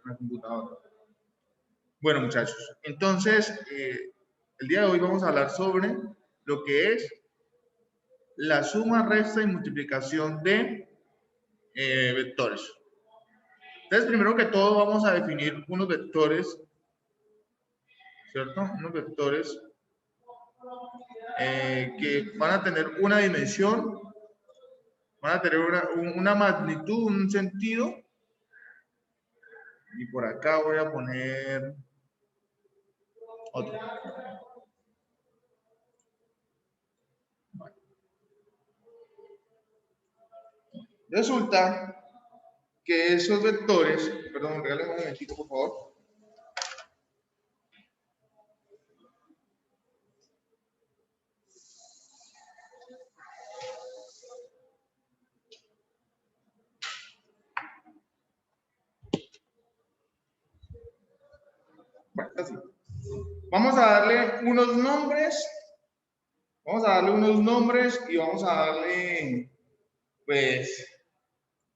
la computadora. Bueno, muchachos, entonces, el día de hoy vamos a hablar sobre lo que es la suma, resta y multiplicación de vectores. Entonces, primero que todo, vamos a definir unos vectores, ¿cierto? Unos vectores que van a tener una dimensión, van a tener una magnitud, un sentido. Y por acá voy a poner otro. Resulta que esos vectores, perdón, regálame un momentito, por favor. Bueno, así. Vamos a darle unos nombres. Vamos a darle unos nombres y vamos a darle, pues,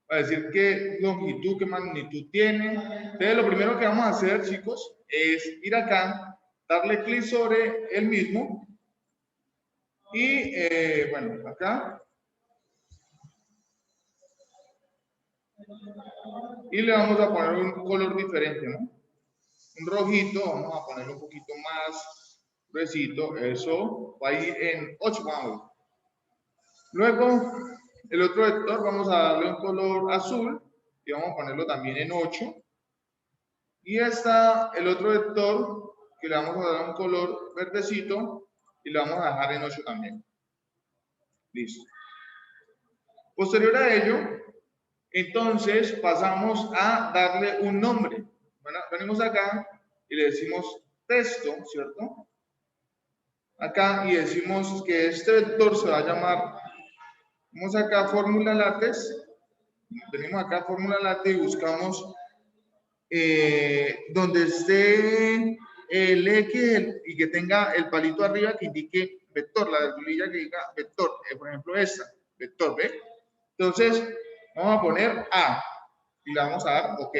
a decir qué longitud, qué magnitud tiene. Entonces, lo primero que vamos a hacer, chicos, es ir acá, darle clic sobre el mismo y, bueno, acá. Y le vamos a poner un color diferente, ¿no? Un rojito, vamos a ponerlo un poquito más gruesito, eso va a ir en 8, vamos. Luego, el otro vector vamos a darle un color azul y vamos a ponerlo también en 8. Y está el otro vector que le vamos a dar un color verdecito y le vamos a dejar en 8 también. Listo. Posterior a ello, entonces pasamos a darle un nombre. Bueno, venimos acá y le decimos texto, ¿cierto? Acá y decimos que este vector se va a llamar, vamos acá fórmula látex, venimos acá fórmula látex y buscamos donde esté el X y que tenga el palito arriba que indique vector, la vergüenza que diga vector, por ejemplo esta, vector, ¿ve? Entonces, vamos a poner A y le vamos a dar OK.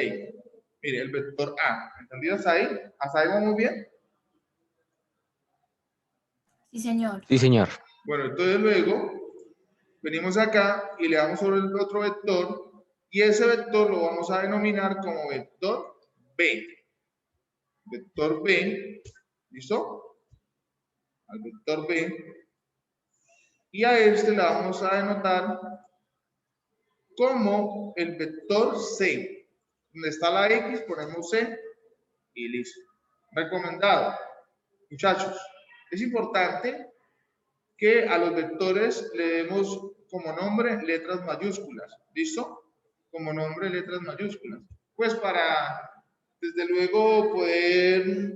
Mire, el vector A, ¿entendido hasta ahí? ¿Hasta ahí vamos bien? Sí, señor. Sí, señor. Bueno, entonces luego venimos acá y le damos sobre el otro vector y ese vector lo vamos a denominar como vector B. Vector B, ¿listo? Al vector B. Y a este le vamos a denotar como el vector C. Donde está la X, ponemos C y listo. Recomendado. Muchachos, es importante que a los vectores le demos como nombre letras mayúsculas. ¿Listo? Como nombre letras mayúsculas. Pues para, desde luego, poder...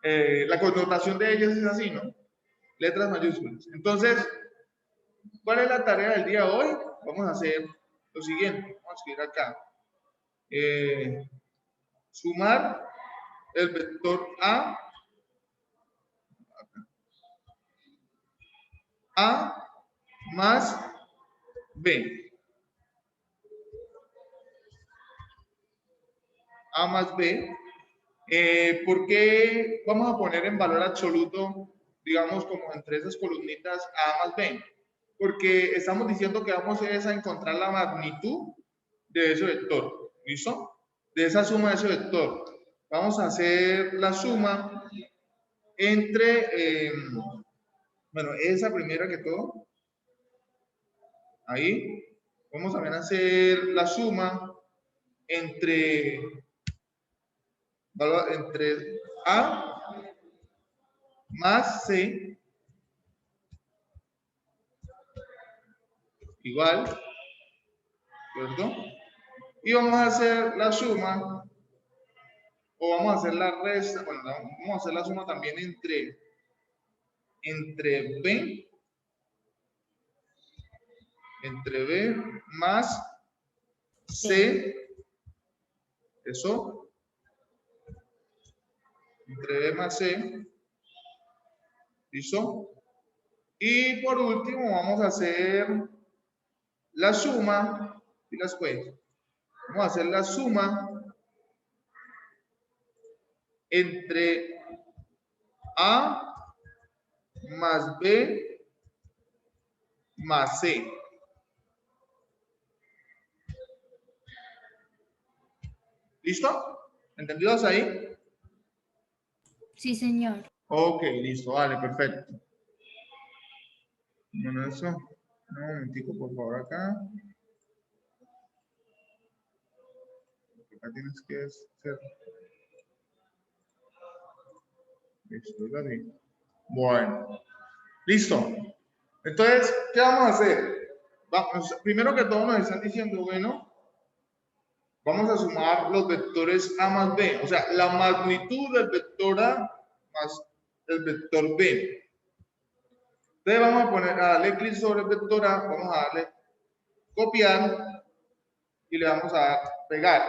la connotación de ellas es así, ¿no? Letras mayúsculas. Entonces, ¿cuál es la tarea del día de hoy? Vamos a hacer lo siguiente. Vamos a escribir acá. Sumar el vector A más B. A más B. ¿Por qué vamos a poner en valor absoluto, digamos, como entre esas columnitas A más B? Porque estamos diciendo que vamos a encontrar la magnitud de ese vector. ¿Listo? De esa suma de ese vector. Vamos a hacer la suma entre, bueno, esa primera que todo. Ahí. Vamos también a hacer la suma entre A más C igual, ¿cierto? Y vamos a hacer la suma, o vamos a hacer la resta, bueno, vamos a hacer la suma también entre B más C, eso, entre B más C, ¿listo? Y por último vamos a hacer la suma, y las pues, Vamos a hacer la suma entre A más B más C. ¿Listo? ¿Entendidos ahí? Sí, señor. Ok, listo, vale, perfecto. Bueno, eso. Un momentico, por favor, acá. Acá tienes que hacer. Listo, David. Bueno, listo. Entonces, ¿qué vamos a hacer? Vamos, primero que todo nos están diciendo, bueno, vamos a sumar los vectores A más B, o sea, la magnitud del vector A más el vector B. Entonces vamos a poner, a darle clic sobre el vector A, vamos a darle copiar y le vamos a dar pegar.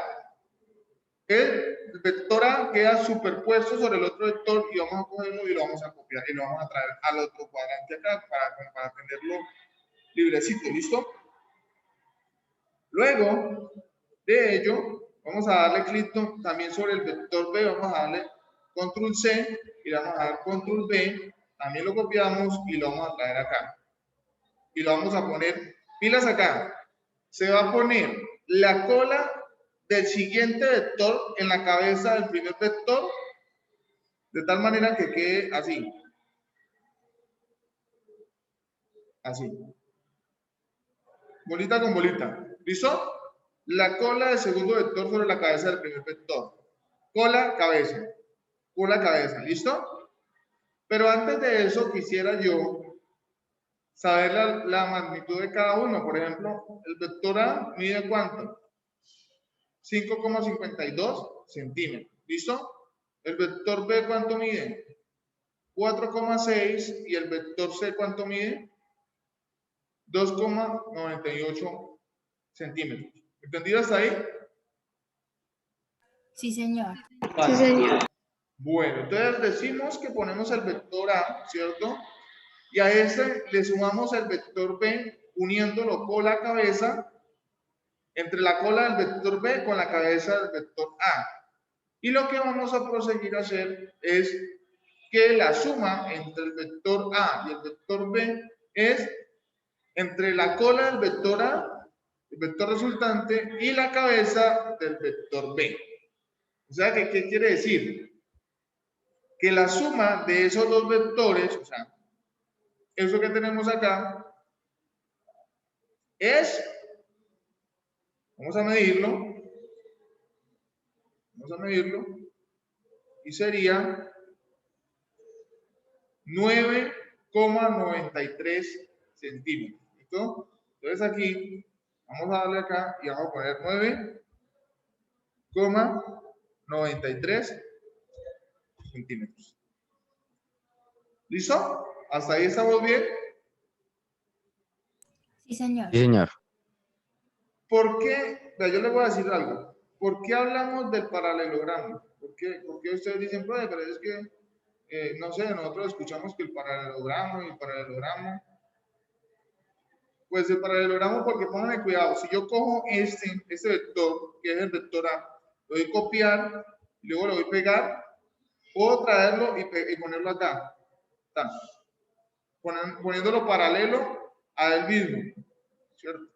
El vector A queda superpuesto sobre el otro vector y vamos a cogerlo y lo vamos a copiar y lo vamos a traer al otro cuadrante acá para tenerlo librecito, ¿listo? Luego de ello, vamos a darle clic también sobre el vector B, vamos a darle control C y le vamos a dar control B, también lo copiamos y lo vamos a traer acá. Y lo vamos a poner, pilas acá, se va a poner la cola del siguiente vector en la cabeza del primer vector, de tal manera que quede así. Así. Bolita con bolita. ¿Listo? La cola del segundo vector sobre la cabeza del primer vector. Cola, cabeza. Cola, cabeza. ¿Listo? Pero antes de eso quisiera yo saber la magnitud de cada uno. Por ejemplo, el vector A mide ¿cuánto? 5,52 centímetros. ¿Listo? El vector B, ¿cuánto mide? 4,6 y el vector C, ¿cuánto mide? 2,98 centímetros. ¿Entendido hasta ahí? Sí, señor. Sí, señor. Bueno, entonces decimos que ponemos el vector A, ¿cierto? Y a ese le sumamos el vector B uniéndolo con la cabeza, entre la cola del vector B con la cabeza del vector A. Y lo que vamos a proseguir a hacer es que la suma entre el vector A y el vector B es entre la cola del vector A, el vector resultante, y la cabeza del vector B. O sea, ¿qué quiere decir? Que la suma de esos dos vectores, o sea, eso que tenemos acá, es, vamos a medirlo, y sería 9,93 centímetros. ¿Listo? Entonces aquí, vamos a darle acá y vamos a poner 9,93 centímetros. ¿Listo? ¿Hasta ahí estamos bien? Sí, señor. Sí, señor. ¿Por qué? Yo les voy a decir algo. ¿Por qué hablamos del paralelogramo? ¿Por qué ustedes dicen, pero es que, no sé, nosotros escuchamos que el paralelogramo y el paralelogramo. Pues el paralelogramo, porque pónganme cuidado, si yo cojo este vector, que es el vector A, lo doy copiar, y luego lo doy pegar, puedo traerlo y ponerlo acá. Está. Poniéndolo paralelo a él mismo, ¿cierto?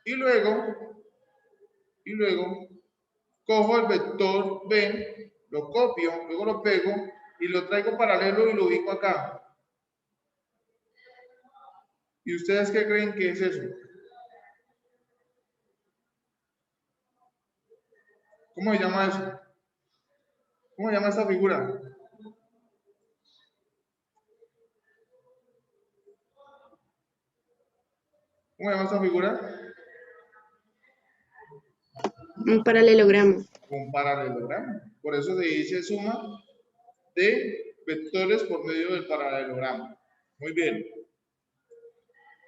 Y luego cojo el vector B, lo copio, luego lo pego y lo traigo paralelo y lo ubico acá. ¿Y ustedes qué creen que es eso? ¿Cómo se llama eso? ¿Cómo se llama esta figura? ¿Cómo se llama esta figura? Un paralelogramo. Un paralelogramo. Por eso se dice suma de vectores por medio del paralelogramo. Muy bien.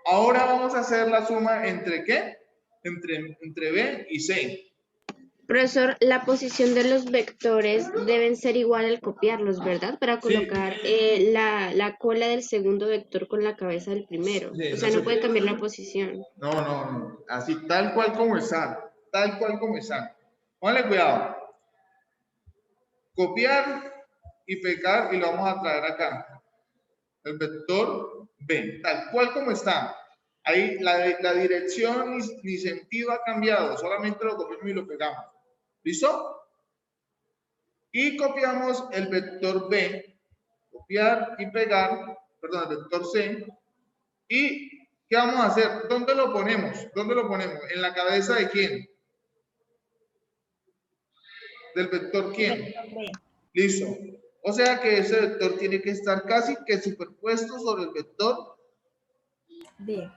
Ahora vamos a hacer la suma entre ¿qué? Entre B y C. Profesor, la posición de los vectores deben ser igual al copiarlos, ¿verdad? Para Sí, colocar la cola del segundo vector con la cabeza del primero. sí, O no sea, se no puede puede. cambiar la posición. No. Así, tal cual como están. Tal cual como están. Póngale cuidado. Copiar y pegar y lo vamos a traer acá. El vector B, tal cual como está. Ahí la dirección ni sentido ha cambiado, solamente lo copiamos y lo pegamos. ¿Listo? Y copiamos el vector B, copiar y pegar, perdón, el vector C. ¿Y qué vamos a hacer? ¿Dónde lo ponemos? ¿Dónde lo ponemos? ¿En la cabeza de quién? ¿Del vector quién? Vector B. Listo. O sea que ese vector tiene que estar casi que superpuesto sobre el vector. B.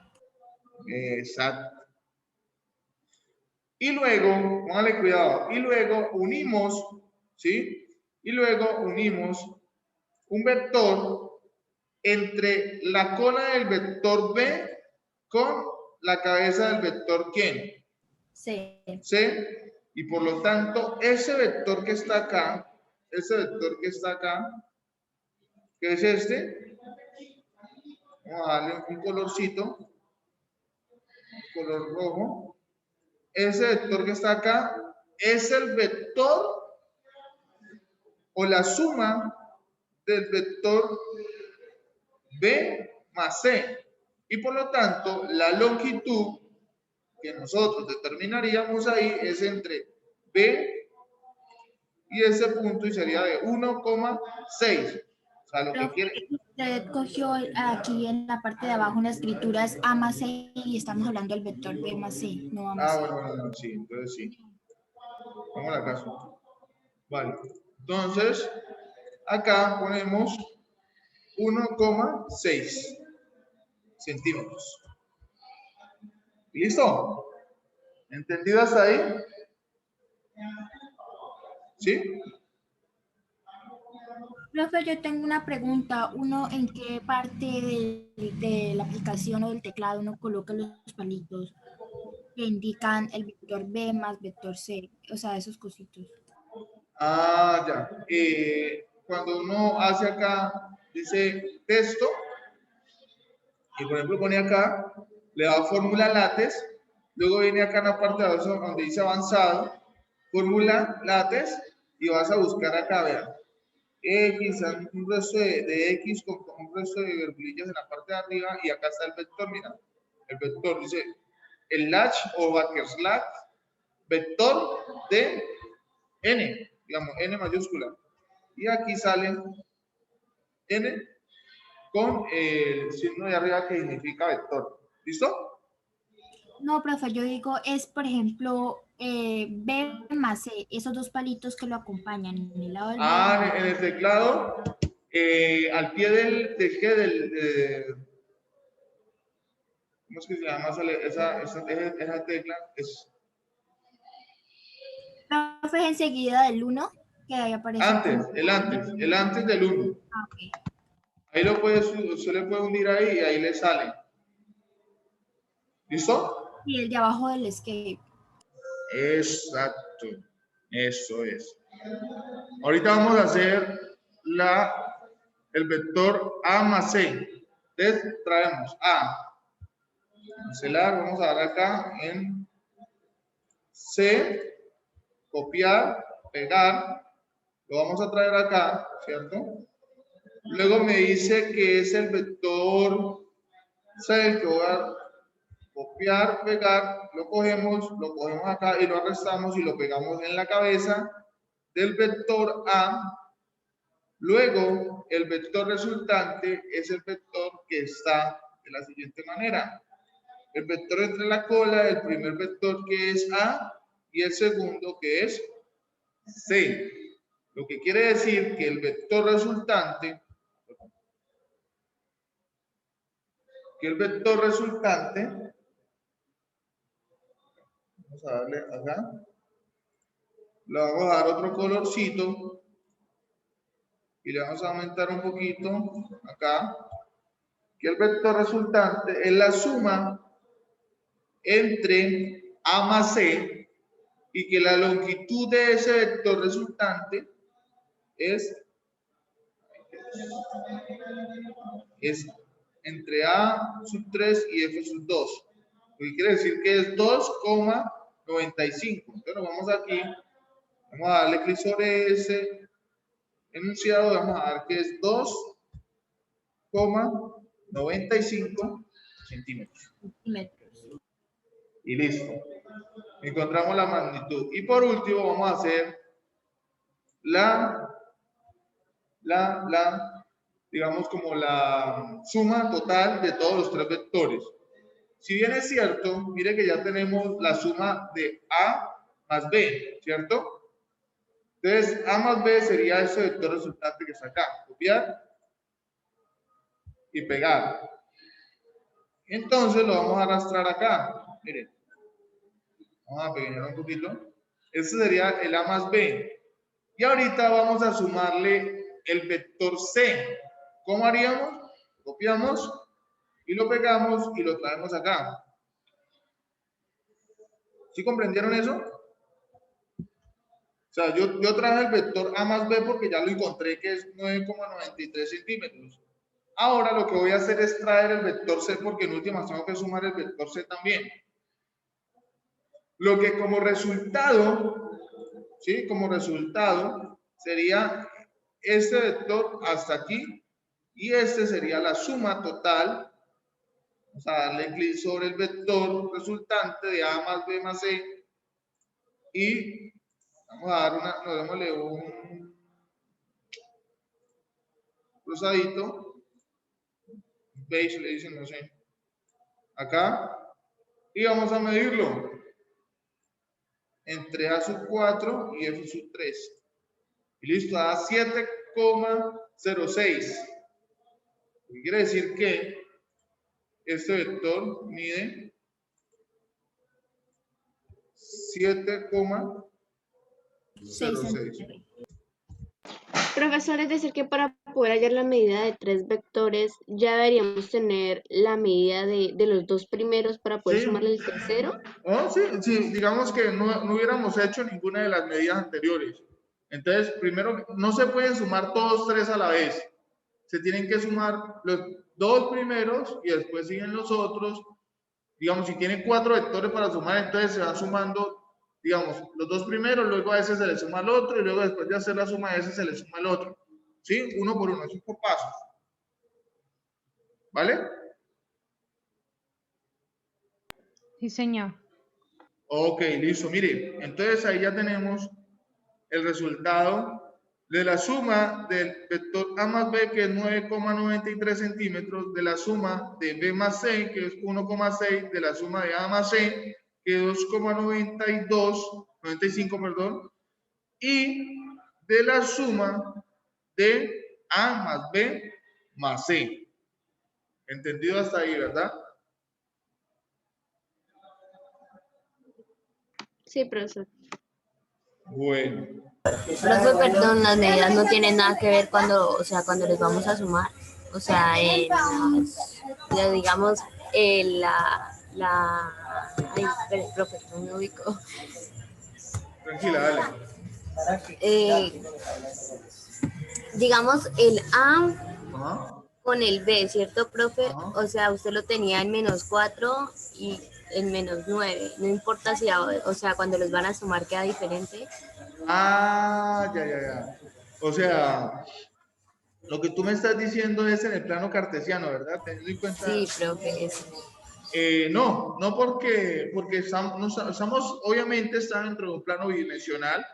Exacto. Y luego, póngale cuidado, y luego unimos, ¿sí? Y luego unimos un vector entre la cola del vector B con la cabeza del vector ¿quién? C. C. Y por lo tanto, ese vector que está acá, que es este, vamos a darle un colorcito, color rojo. Ese vector que está acá es el vector o la suma del vector B más C. Y por lo tanto, la longitud que nosotros determinaríamos ahí es entre B y ese punto y sería de 1,6. O sea, lo que Profe, quiere... usted cogió aquí en la parte de abajo una escritura es A más C y estamos hablando del vector B más C, no A más Ah, C. bueno, sí, entonces sí. Vamos a caso. Vale. Entonces, acá ponemos 1,6 centímetros. ¿Listo? ¿Entendido hasta ahí? ¿Sí? Profe, yo tengo una pregunta. ¿Uno en qué parte de la aplicación o del teclado uno coloca los palitos que indican el vector B más vector C? O sea, esos cositos. Ah, ya. Cuando uno hace acá, dice texto, y por ejemplo pone acá, le da fórmula látex, luego viene acá en la parte de abajo donde dice avanzado, fórmula látex, y vas a buscar acá, vean, X, un resto de X con un resto de virgulillas en la parte de arriba, y acá está el vector, mira, el vector dice, el latch o backslash, vector de N, digamos, N mayúscula. Y aquí sale N con el signo de arriba que significa vector. ¿Listo? No, profe, yo digo, es por ejemplo B más C, esos dos palitos que lo acompañan en el lado del B y en el Ah, lado en el teclado, al pie ¿cómo es que se llama esa tecla? Es profe, enseguida del 1, que ahí aparece como... el antes del 1. Ah, ok. Ahí usted le puede unir ahí y ahí le sale. ¿Listo? Y el de abajo del escape. Exacto. Eso es. Ahorita vamos a hacer el vector A más C. Entonces traemos A. Cancelar, vamos a dar acá en C, copiar, pegar. Lo vamos a traer acá, ¿cierto? Luego me dice que es el vector C, que voy a copiar, pegar, lo cogemos acá y lo arrastramos y lo pegamos en la cabeza del vector A. Luego, el vector resultante es el vector que está de la siguiente manera. El vector entre la cola del primer vector que es A y el segundo que es C. Lo que quiere decir que el vector resultante, vamos a darle acá, le vamos a dar otro colorcito y le vamos a aumentar un poquito acá, que el vector resultante es la suma entre A más C y que la longitud de ese vector resultante es entre A sub 3 y F sub 2. Lo que quiere decir que es 2,95. Entonces nos vamos aquí, vamos a darle clic sobre ese enunciado, vamos a dar que es 2,95 centímetros. Y listo. Encontramos la magnitud. Y por último vamos a hacer digamos como la suma total de todos los tres vectores. Si bien es cierto, mire que ya tenemos la suma de A más B, ¿cierto? Entonces, A más B sería ese vector resultante que está acá. Copiar y pegar. Entonces lo vamos a arrastrar acá. Miren. Vamos a pequeñar un poquito. Este sería el A más B. Y ahorita vamos a sumarle el vector C. ¿Cómo haríamos? Copiamos y lo pegamos y lo traemos acá. ¿Sí comprendieron eso? O sea, yo traje el vector A más B porque ya lo encontré que es 9,93 centímetros. Ahora lo que voy a hacer es traer el vector C porque en últimas tengo que sumar el vector C también. Lo que como resultado, ¿sí? Como resultado sería este vector hasta aquí y este sería la suma total. Vamos a darle clic sobre el vector resultante de A más B más C y vamos a dar démosle un cruzadito, beige le dicen, no sé, acá, y vamos a medirlo entre A sub 4 y F sub 3. Y listo, da 7,06. Quiere decir que este vector mide 7,06. Profesor, es decir que para poder hallar la medida de tres vectores ya deberíamos tener la medida de los dos primeros para poder sumarle el tercero. Oh, sí, sí, digamos que no hubiéramos hecho ninguna de las medidas anteriores. Entonces, primero, no se pueden sumar todos tres a la vez. Se tienen que sumar los dos primeros y después siguen los otros. Digamos, si tienen 4 vectores para sumar, entonces se van sumando, digamos, los dos primeros, luego a ese se le suma al otro y luego después de hacer la suma a ese se le suma al otro. ¿Sí? Uno por uno, eso es por pasos. ¿Vale? Sí, señor. Ok, listo. Mire, entonces ahí ya tenemos el resultado de la suma del vector A más B, que es 9,93 centímetros, de la suma de B más C, que es 1,6, de la suma de A más C, que es 2,95, perdón, y de la suma de A más B más C. ¿Entendido hasta ahí, verdad? Sí, profesor. Bueno. Profe, perdón, las medidas no tienen nada que ver cuando, o sea, cuando les vamos a sumar. O sea, digamos, ay, espere, profe, no me ubico. Tranquila, dale. Digamos, el A Ajá. con el B, ¿cierto, profe? Ajá. O sea, usted lo tenía en -4 y en -9. No importa si, o sea, cuando los van a sumar queda diferente. Ah, ya. O sea, lo que tú me estás diciendo es en el plano cartesiano, ¿verdad? Teniendo en cuenta. Sí, profe, eso. No porque estamos, obviamente está dentro de un plano bidimensional,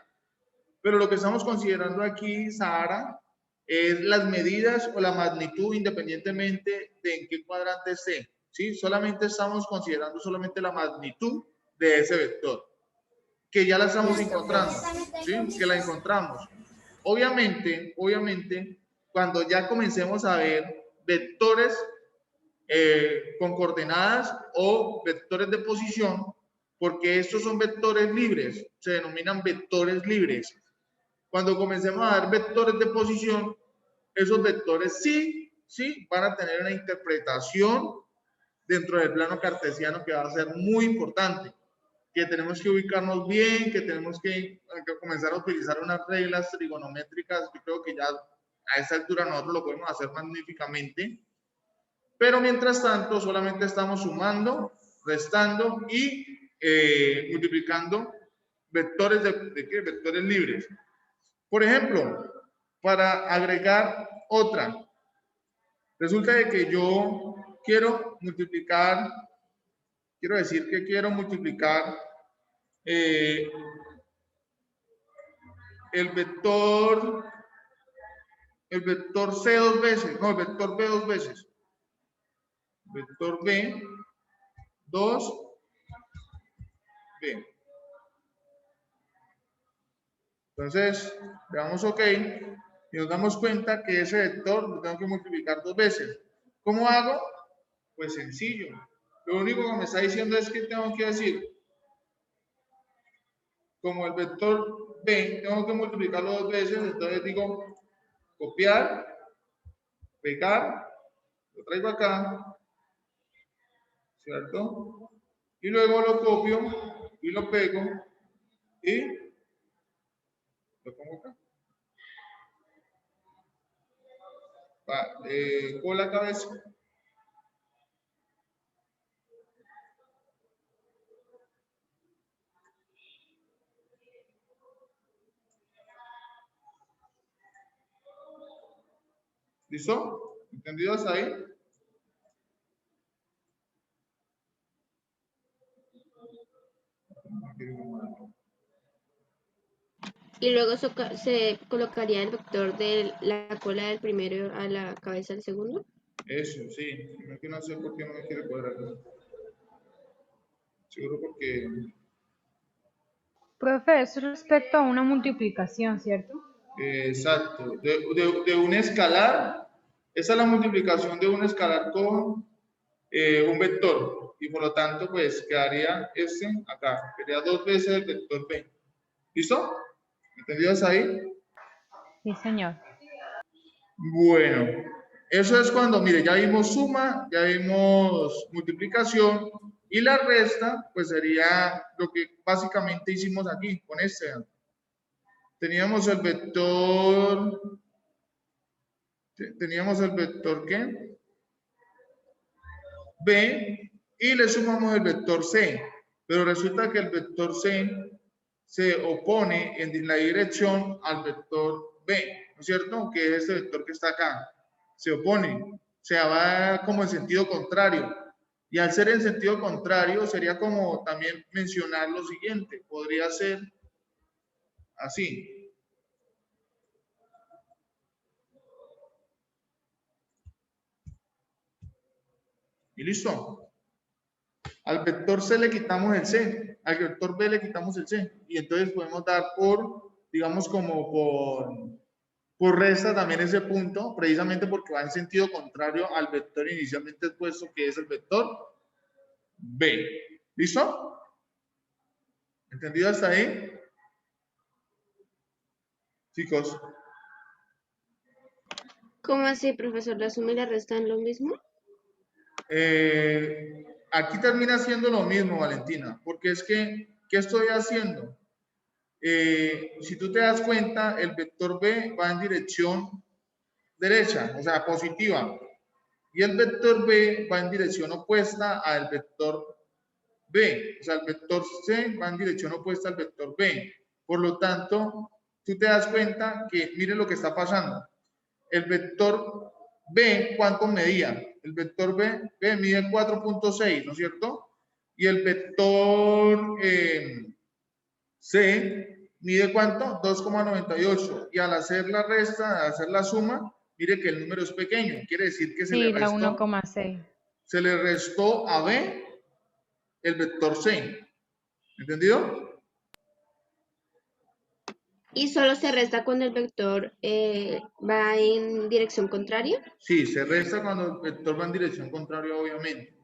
pero lo que estamos considerando aquí, Sahara, es las medidas o la magnitud independientemente de en qué cuadrante esté, ¿sí? Solamente estamos considerando solamente la magnitud de ese vector, que ya la estamos encontrando, ¿sí? Que la encontramos. Obviamente, cuando ya comencemos a ver vectores con coordenadas o vectores de posición, porque estos son vectores libres, se denominan vectores libres. Cuando comencemos a dar vectores de posición, esos vectores sí van a tener una interpretación dentro del plano cartesiano que va a ser muy importante. que tenemos que ubicarnos bien, que tenemos que comenzar a utilizar unas reglas trigonométricas. Yo creo que ya a esa altura nosotros lo podemos hacer magníficamente. Pero mientras tanto, solamente estamos sumando, restando y multiplicando vectores ¿de qué? Vectores libres. Por ejemplo, para agregar otra, resulta de que yo quiero multiplicar, quiero decir que quiero multiplicar el vector C dos veces, no, el vector B dos veces. Vector B, 2, B. Entonces, le damos OK y nos damos cuenta que ese vector lo tengo que multiplicar dos veces. ¿Cómo hago? Pues sencillo. Lo único que me está diciendo es que tengo que decir, como el vector B, tengo que multiplicarlo dos veces, entonces digo, copiar, pegar, lo traigo acá, ¿cierto? Y luego lo copio y lo pego y lo pongo acá. Con la cabeza. ¿Listo? ¿Entendido hasta ahí? Y luego se colocaría el vector de la cola del primero a la cabeza del segundo. Eso, sí. Yo no sé por qué no me quiere cuadrar. Seguro porque... Profe, eso es respecto a una multiplicación, ¿cierto? exacto. De un escalar, esa es la multiplicación de un escalar con un vector. Y por lo tanto, pues quedaría este acá. Quedaría dos veces el vector B. ¿Listo? ¿Entendido hasta ahí? Sí, señor. Bueno, eso es cuando, mire, ya vimos suma, ya vimos multiplicación y la resta, pues sería lo que básicamente hicimos aquí con este. Teníamos el vector ¿qué? B y le sumamos el vector C, pero resulta que el vector C se opone en la dirección al vector B, ¿no es cierto? Que es este vector que está acá. Se opone, o sea, va como en sentido contrario. Y al ser en sentido contrario, sería como también mencionar lo siguiente. Podría ser así. ¿Y listo? Al vector C le quitamos el C, al vector B le quitamos el C. Y entonces podemos dar por, digamos, como por resta también ese punto, precisamente porque va en sentido contrario al vector inicialmente expuesto, que es el vector B. ¿Listo? ¿Entendido hasta ahí? Chicos. ¿Cómo así, profesor? ¿La suma y la resta en lo mismo? Aquí termina siendo lo mismo, Valentina, porque es que, ¿qué estoy haciendo? Si tú te das cuenta, el vector B va en dirección derecha, o sea, positiva, y el vector B va en dirección opuesta al vector B, o sea, el vector C va en dirección opuesta al vector B. Por lo tanto, tú te das cuenta que, mire lo que está pasando. El vector B, ¿cuánto medía? El vector B mide 4.6, ¿no es cierto? Y el vector C mide ¿cuánto? 2,98. Y al hacer la resta, al hacer la suma, mire que el número es pequeño. Quiere decir que Sí, da 1,6. se le restó a B el vector C. ¿Entendido? ¿Y solo se resta cuando el vector va en dirección contraria? Sí, se resta cuando el vector va en dirección contraria, obviamente.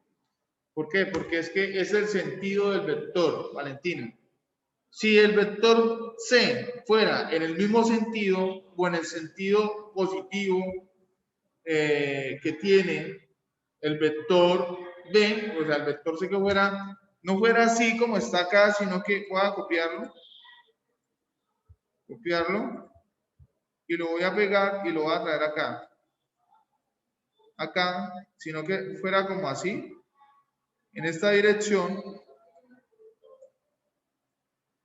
¿Por qué? Porque es que es el sentido del vector, Valentina. Si el vector C fuera en el mismo sentido o en el sentido positivo que tiene el vector B, o sea, el vector C que fuera no fuera así como está acá, sino que pueda copiarlo, y lo voy a pegar y lo voy a traer acá, sino que fuera como así, en esta dirección,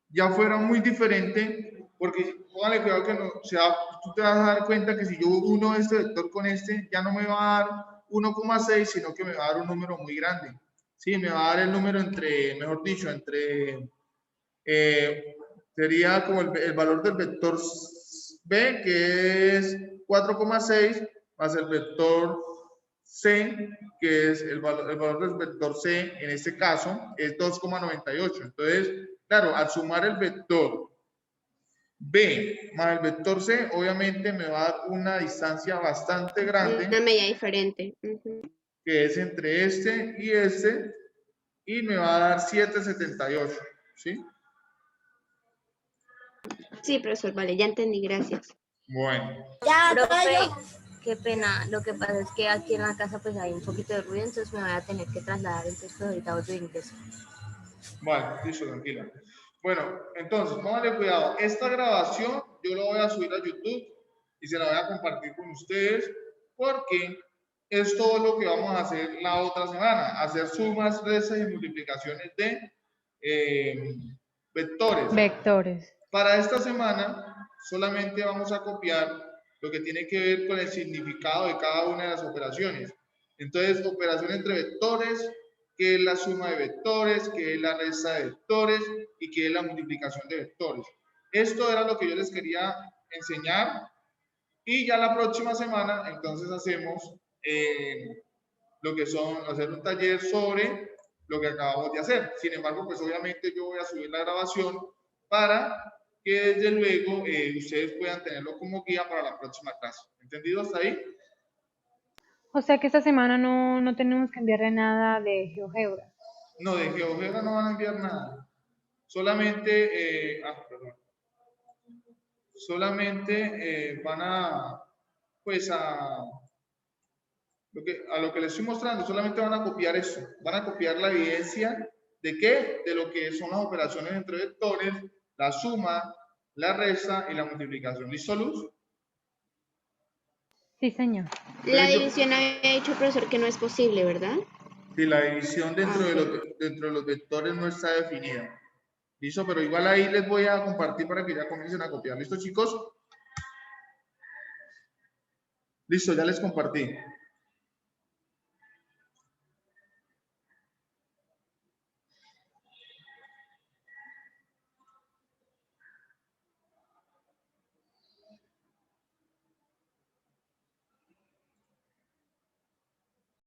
ya fuera muy diferente, porque póngale cuidado que no, o sea, tú te vas a dar cuenta que si yo uno este vector con este, ya no me va a dar 1,6, sino que me va a dar un número muy grande. Sí, me va a dar el número entre, mejor dicho, entre, sería como el valor del vector B, que es 4,6, más el vector C, que es el valor del vector C, en este caso, es 2,98. Entonces, claro, al sumar el vector B más el vector C, obviamente me va a dar una distancia bastante grande, Una medida diferente. que es entre este, y me va a dar 7,78, ¿sí? Sí, profesor, vale, ya entendí, gracias. Bueno, Profe, qué pena. Lo que pasa es que aquí en la casa pues hay un poquito de ruido, entonces me voy a tener que trasladar, entonces pues ahorita voy de ingreso. vale, listo, tranquila. Bueno, entonces, póngale cuidado. Esta grabación yo la voy a subir a YouTube y se la voy a compartir con ustedes porque es todo lo que vamos a hacer la otra semana. Hacer sumas, restas y multiplicaciones de vectores. Vectores. Para esta semana solamente vamos a copiar lo que tiene que ver con el significado de cada una de las operaciones. Entonces, operación entre vectores, que es la suma de vectores, que es la resta de vectores y que es la multiplicación de vectores. Esto era lo que yo les quería enseñar y ya la próxima semana entonces hacemos lo que son, hacer un taller sobre lo que acabamos de hacer. Sin embargo, pues obviamente yo voy a subir la grabación para que desde luego ustedes puedan tenerlo como guía para la próxima clase. ¿Entendido hasta ahí? O sea que esta semana no tenemos que enviarle nada de GeoGebra. No, de GeoGebra no van a enviar nada. Solamente, solamente van a, pues a lo que les estoy mostrando, solamente van a copiar eso. Van a copiar la evidencia de qué? De lo que son las operaciones entre vectores, la suma, la resta y la multiplicación. ¿Listo, Luz? Sí, señor. La división había dicho, profesor, que no es posible, ¿verdad? Si la división dentro de los vectores no está definida. ¿Listo? Pero igual ahí les voy a compartir para que ya comiencen a copiar. ¿Listo, chicos? Listo, ya les compartí.